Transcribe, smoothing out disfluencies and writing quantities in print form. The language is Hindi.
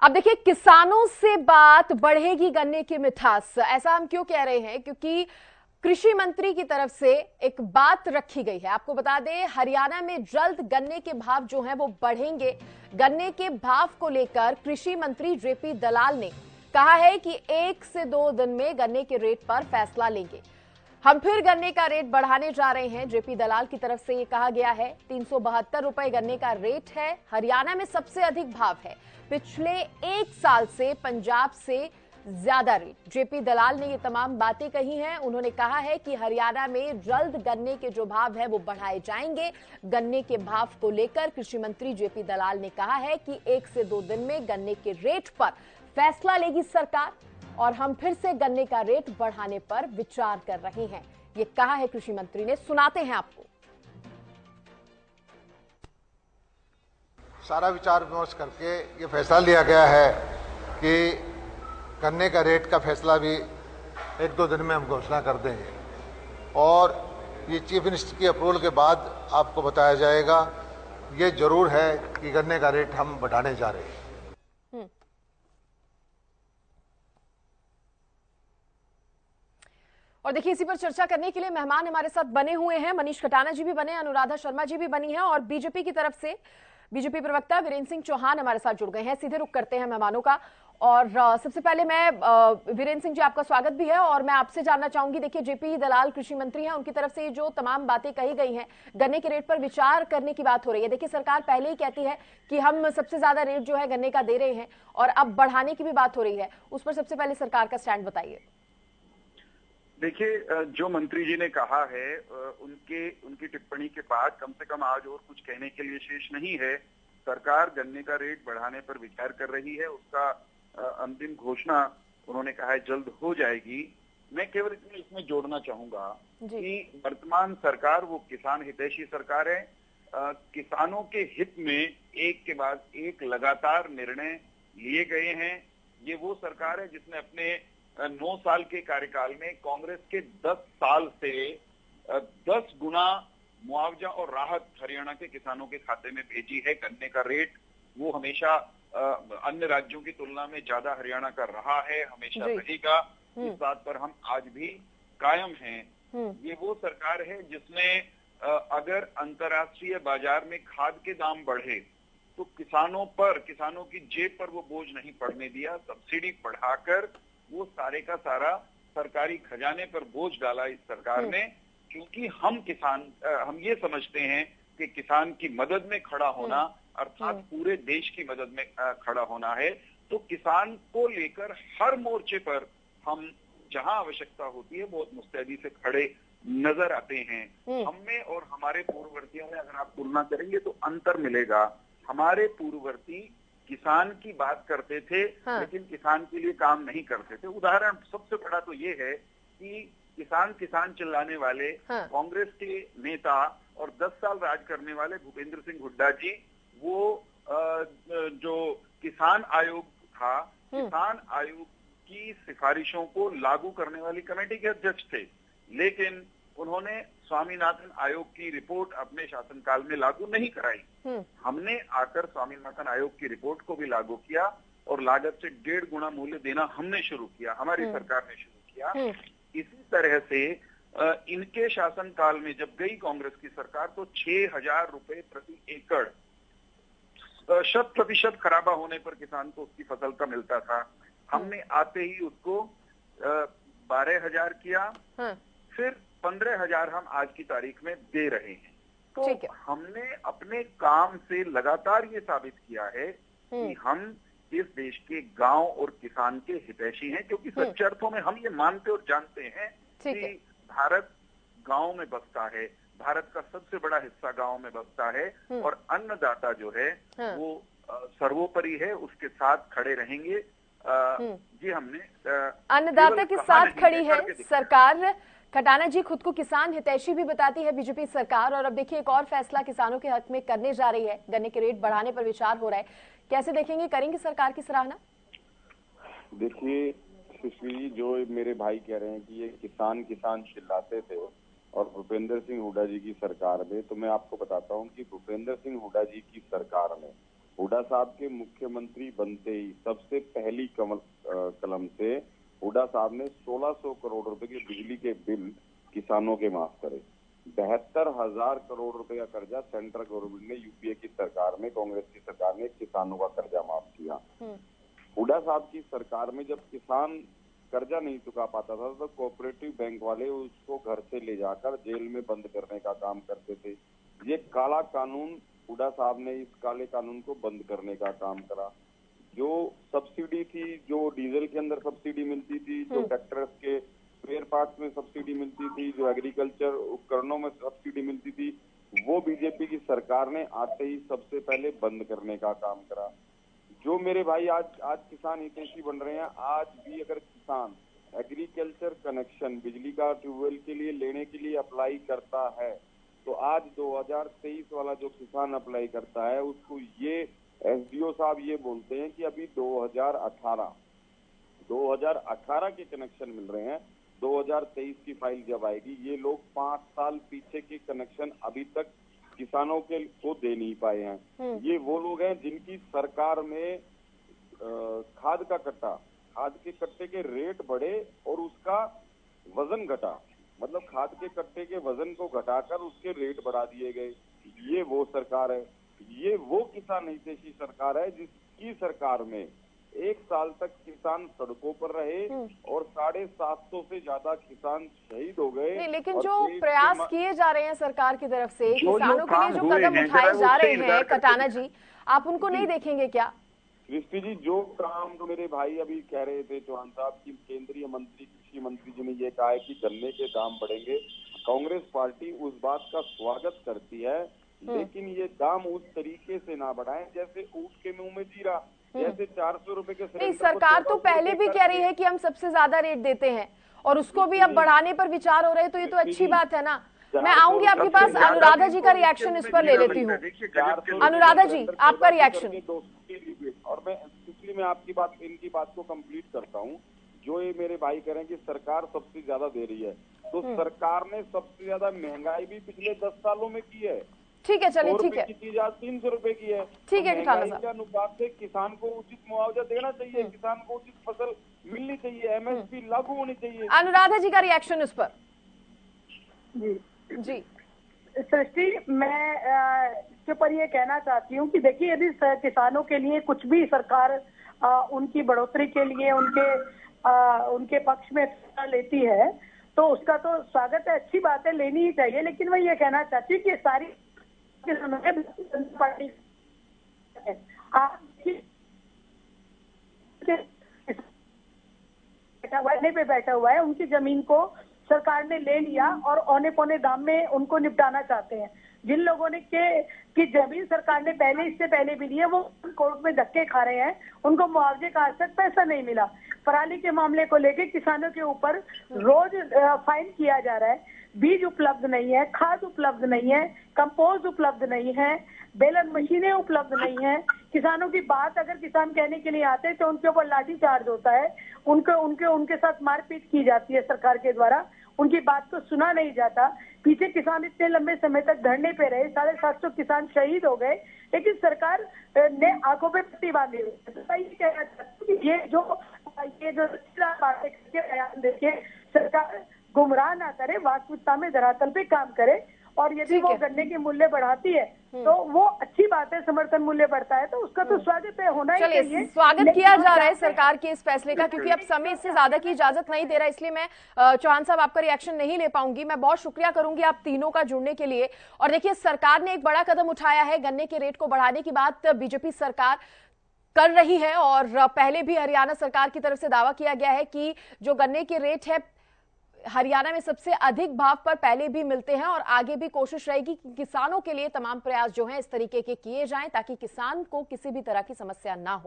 अब देखिए, किसानों से बात बढ़ेगी गन्ने की मिठास, ऐसा हम क्यों कह रहे हैं? क्योंकि कृषि मंत्री की तरफ से एक बात रखी गई है। आपको बता दें, हरियाणा में जल्द गन्ने के भाव जो हैं वो बढ़ेंगे। गन्ने के भाव को लेकर कृषि मंत्री जेपी दलाल ने कहा है कि 1 से 2 दिन में गन्ने के रेट पर फैसला लेंगे। हम फिर गन्ने का रेट बढ़ाने जा रहे हैं, जेपी दलाल की तरफ से ये कहा गया है। 372 रुपए गन्ने का रेट है। हरियाणा में सबसे अधिक भाव है। पिछले 1 साल से पंजाब से ज्यादा रेट। जेपी दलाल ने ये तमाम बातें कही हैं। उन्होंने कहा है कि हरियाणा में जल्द गन्ने के जो भाव है वो बढ़ाए जाएंगे। गन्ने के भाव को लेकर कृषि मंत्री जेपी दलाल ने कहा है कि 1 से 2 दिन में गन्ने के रेट पर फैसला लेगी सरकार और हम फिर से गन्ने का रेट बढ़ाने पर विचार कर रहे हैं। ये कहा है कृषि मंत्री ने, सुनाते हैं आपको। सारा विचार विमर्श करके ये फैसला लिया गया है कि गन्ने का रेट का फैसला भी 1-2 दिन में हम घोषणा कर देंगे और ये चीफ मिनिस्टर की अप्रूवल के बाद आपको बताया जाएगा। ये जरूर है कि गन्ने का रेट हम बढ़ाने जा रहे हैं। और देखिए, इसी पर चर्चा करने के लिए मेहमान हमारे साथ बने हुए हैं। मनीष खटाना जी भी बने, अनुराधा शर्मा जी भी बनी हैं और बीजेपी की तरफ से बीजेपी प्रवक्ता वीरेंद्र सिंह चौहान हमारे साथ जुड़ गए हैं। सीधे रुख करते हैं मेहमानों का। और सबसे पहले मैं वीरेंद्र सिंह जी, आपका स्वागत भी है और मैं आपसे जानना चाहूंगी, देखिए जेपी दलाल कृषि मंत्री हैं, उनकी तरफ से जो तमाम बातें कही गई हैं, गन्ने के रेट पर विचार करने की बात हो रही है। देखिए, सरकार पहले ही कहती है कि हम सबसे ज्यादा रेट जो है गन्ने का दे रहे हैं और अब बढ़ाने की भी बात हो रही है। उस पर सबसे पहले सरकार का स्टैंड बताइए। देखिए, जो मंत्री जी ने कहा है, उनकी टिप्पणी के बाद कम से कम आज और कुछ कहने के लिए शेष नहीं है। सरकार गन्ने का रेट बढ़ाने पर विचार कर रही है। उसका अंतिम घोषणा उन्होंने कहा है जल्द हो जाएगी। मैं केवल इसमें जोड़ना चाहूंगा कि वर्तमान सरकार वो किसान हितैषी सरकार है। किसानों के हित में एक के बाद एक लगातार निर्णय लिए गए हैं। ये वो सरकार है जिसने अपने 9 साल के कार्यकाल में कांग्रेस के 10 साल से 10 गुना मुआवजा और राहत हरियाणा के किसानों के खाते में भेजी है। गन्ने का रेट वो हमेशा अन्य राज्यों की तुलना में ज्यादा हरियाणा का रहा है, हमेशा रहेगा। इस बात पर हम आज भी कायम हैं। ये वो सरकार है जिसने अगर अंतर्राष्ट्रीय बाजार में खाद के दाम बढ़े तो किसानों की जेब पर वो बोझ नहीं पड़ने दिया। सब्सिडी बढ़ाकर वो सारे का सारा सरकारी खजाने पर बोझ डाला इस सरकार ने, क्योंकि हम ये समझते हैं कि किसान की मदद में खड़ा होना अर्थात पूरे देश की मदद में खड़ा होना है। तो किसान को लेकर हर मोर्चे पर हम जहां आवश्यकता होती है बहुत मुस्तैदी से खड़े नजर आते हैं। हम में और हमारे पूर्ववर्तियों में अगर आप तुलना करेंगे तो अंतर मिलेगा। हमारे पूर्ववर्ती किसान की बात करते थे, लेकिन किसान के लिए काम नहीं करते थे। उदाहरण सबसे बड़ा तो ये है कि किसान चिल्लाने वाले कांग्रेस के नेता और 10 साल राज करने वाले भूपेंद्र सिंह हुड्डा जी, वो जो किसान आयोग था, किसान आयोग की सिफारिशों को लागू करने वाली कमेटी के अध्यक्ष थे, लेकिन उन्होंने स्वामीनाथन आयोग की रिपोर्ट अपने शासनकाल में लागू नहीं कराई। हमने आकर स्वामीनाथन आयोग की रिपोर्ट को भी लागू किया और लागत से 1.5 गुना मूल्य देना हमने शुरू किया, हमारी सरकार ने शुरू किया। इसी तरह से इनके शासनकाल में जब गई कांग्रेस की सरकार तो 6,000 रुपए प्रति एकड़ 100% खराबा होने पर किसान को उसकी फसल का मिलता था। हमने आते ही उसको 12,000 किया, फिर 15,000 हम आज की तारीख में दे रहे हैं। तो हमने अपने काम से लगातार ये साबित किया है कि हम इस देश के गांव और किसान के हितैषी हैं, क्योंकि सच्चे अर्थों में हम ये मानते और जानते हैं कि भारत गांव में बसता है, भारत का सबसे बड़ा हिस्सा गांव में बसता है और अन्नदाता जो है वो सर्वोपरि है, उसके साथ खड़े रहेंगे। जी, हमने अन्नदाता के साथ खड़ी है सरकार। खटाना जी, खुद को किसान हितैषी भी बताती है बीजेपी सरकार और अब देखिए एक और फैसला किसानों के हक में करने जा रही है। गन्ने के रेट बढ़ाने पर विचार हो रहा है, कैसे देखेंगे, करेंगे सरकार की सराहना? देखिए सुश्री जी, जो मेरे भाई कह रहे हैं कि ये किसान चिल्लाते थे और भूपेंद्र सिंह हुड्डा जी की सरकार में, तो मैं आपको बताता हूं कि भूपेंद्र सिंह हुड्डा जी की सरकार में हुड्डा साहब के मुख्यमंत्री बनते ही सबसे पहली कलम से हुड्डा साहब ने 1600 करोड़ रुपए के बिजली के बिल किसानों के माफ करे। 72,000 करोड़ रुपए का कर्जा सेंट्रल गवर्नमेंट ने यूपीए की सरकार में, कांग्रेस की सरकार ने किसानों का कर्जा माफ किया। हुड्डा साहब की सरकार में जब किसान कर्जा नहीं चुका पाता था तो कोऑपरेटिव बैंक वाले उसको घर से ले जाकर जेल में बंद करने का काम करते थे। ये काला कानून, हुड्डा साहब ने इस काले कानून को बंद करने का काम करा। जो सब्सिडी थी, जो डीजल के अंदर सब्सिडी मिलती थी, जो ट्रैक्टर्स के स्पेयर पार्ट्स में सब्सिडी मिलती थी, जो एग्रीकल्चर उपकरणों में सब्सिडी मिलती थी, वो बीजेपी की सरकार ने आते ही सबसे पहले बंद करने का काम करा। जो मेरे भाई आज किसान हितैषी बन रहे हैं, आज भी अगर किसान एग्रीकल्चर कनेक्शन बिजली का ट्यूबवेल के लिए लेने के लिए अप्लाई करता है तो आज 2023 वाला जो किसान अप्लाई करता है उसको ये एसडीओ साहब ये बोलते हैं कि अभी 2018 के कनेक्शन मिल रहे हैं। 2023 की फाइल जब आएगी, ये लोग 5 साल पीछे के कनेक्शन अभी तक किसानों को दे नहीं पाए हैं। ये वो लोग हैं जिनकी सरकार में खाद के कट्टे के रेट बढ़े और उसका वजन घटा, मतलब खाद के कट्टे के वजन को घटाकर उसके रेट बढ़ा दिए गए। ये वो सरकार है, ये वो किसान हितैषी सरकार है जिसकी सरकार में 1 साल तक किसान सड़कों पर रहे और 750 से ज्यादा किसान शहीद हो गए। नहीं, लेकिन जो प्रयास किए जा रहे हैं सरकार की तरफ से किसानों के लिए जो कदम उठाए जा रहे हैं कटाना जी, आप उनको नहीं देखेंगे क्या? सृष्टि जी, जो काम तो मेरे भाई अभी कह रहे थे चौहान साहब की केंद्रीय मंत्री, कृषि मंत्री जी ने ये कहा है कि गन्ने के दाम बढ़ेंगे, कांग्रेस पार्टी उस बात का स्वागत करती है, लेकिन ये दाम उस तरीके से ना बढ़ाएं जैसे ऊंट के मुंह में जीरा, जैसे 400 रुपए के नहीं, सरकार तो पहले भी कह रही है कि हम सबसे ज्यादा रेट देते हैं और उसको भी अब बढ़ाने पर विचार हो रहे हैं, तो ये तो अच्छी बात है ना। मैं आऊंगी आपके पास, अनुराधा जी का रिएक्शन इस पर ले लेती हूँ। अनुराधा जी, आपका रिएक्शन। और मैं इसलिए इनकी बात को कंप्लीट करता हूँ। जो ये मेरे भाई कह रहे हैं कि सरकार सबसे ज्यादा दे रही है, तो सरकार ने सबसे ज्यादा महंगाई भी पिछले 10 सालों में की है। ठीक है, चलिए, ठीक है, की चीज आज 300 रुपए की है। ठीक है, महंगाई के अनुपात से किसान को उचित मुआवजा देना चाहिए, किसान को उचित फसल मिलनी चाहिए, एमएसपी लागू होनी चाहिए। अनुराधा जी का रिएक्शन इस पर। जी सृष्टि, मैं इसके पर ये कहना चाहती हूँ कि देखिए, यदि किसानों के लिए कुछ भी सरकार उनकी बढ़ोतरी के लिए उनके पक्ष में लेती है तो उसका तो स्वागत है, अच्छी बात है, लेनी ही चाहिए। लेकिन मैं ये कहना चाहती हूँ कि सारी पार्टी बैठा हुआ है, उनकी जमीन को सरकार ने ले लिया और औने पौने दाम में उनको निपटाना चाहते हैं। जिन लोगों ने कि जमीन सरकार ने इससे पहले भी ली है, वो कोर्ट में धक्के खा रहे हैं, उनको मुआवजे का आज तक पैसा नहीं मिला। पराली के मामले को लेकर किसानों के ऊपर रोज फाइन किया जा रहा है, बीज उपलब्ध नहीं है, खाद उपलब्ध नहीं है, कंपोस्ट उपलब्ध नहीं है, बेलन मशीनें उपलब्ध नहीं है। किसानों की बात अगर किसान कहने के लिए आते हैं तो उनके ऊपर लाठी चार्ज होता है, उनके साथ मारपीट की जाती है सरकार के द्वारा, उनकी बात को सुना नहीं जाता। पीछे किसान इतने लंबे समय तक धरने पे रहे, 750 किसान शहीद हो गए, लेकिन सरकार ने आंखों पे पट्टी बांधी हुई। कहना चाहती हूँ ये जो बातें करके देखिए, सरकार गुमराह ना करे, वास्तविकता में धरातल पे काम करे। और यदि वो गन्ने के मूल्य बढ़ाती है तो वो अच्छी बात है, समर्थन मूल्य बढ़ता है तो उसका तो स्वागत है, होना ही चाहिए। स्वागत किया जा रहा है सरकार के इस फैसले का, क्योंकि अब समय इससे ज्यादा की इजाजत नहीं दे रहा, इसलिए मैं चौहान साहब आपका रिएक्शन नहीं ले पाऊंगी। मैं बहुत शुक्रिया करूंगी आप तीनों का जुड़ने के लिए। और देखिए, सरकार ने एक बड़ा कदम उठाया है, गन्ने के रेट को बढ़ाने की बात बीजेपी सरकार कर रही है और पहले भी हरियाणा सरकार की तरफ से दावा किया गया है कि जो गन्ने के रेट है हरियाणा में सबसे अधिक भाव पर पहले भी मिलते हैं और आगे भी कोशिश रहेगी कि किसानों के लिए तमाम प्रयास जो हैं इस तरीके के किए जाएं ताकि किसान को किसी भी तरह की समस्या ना हो।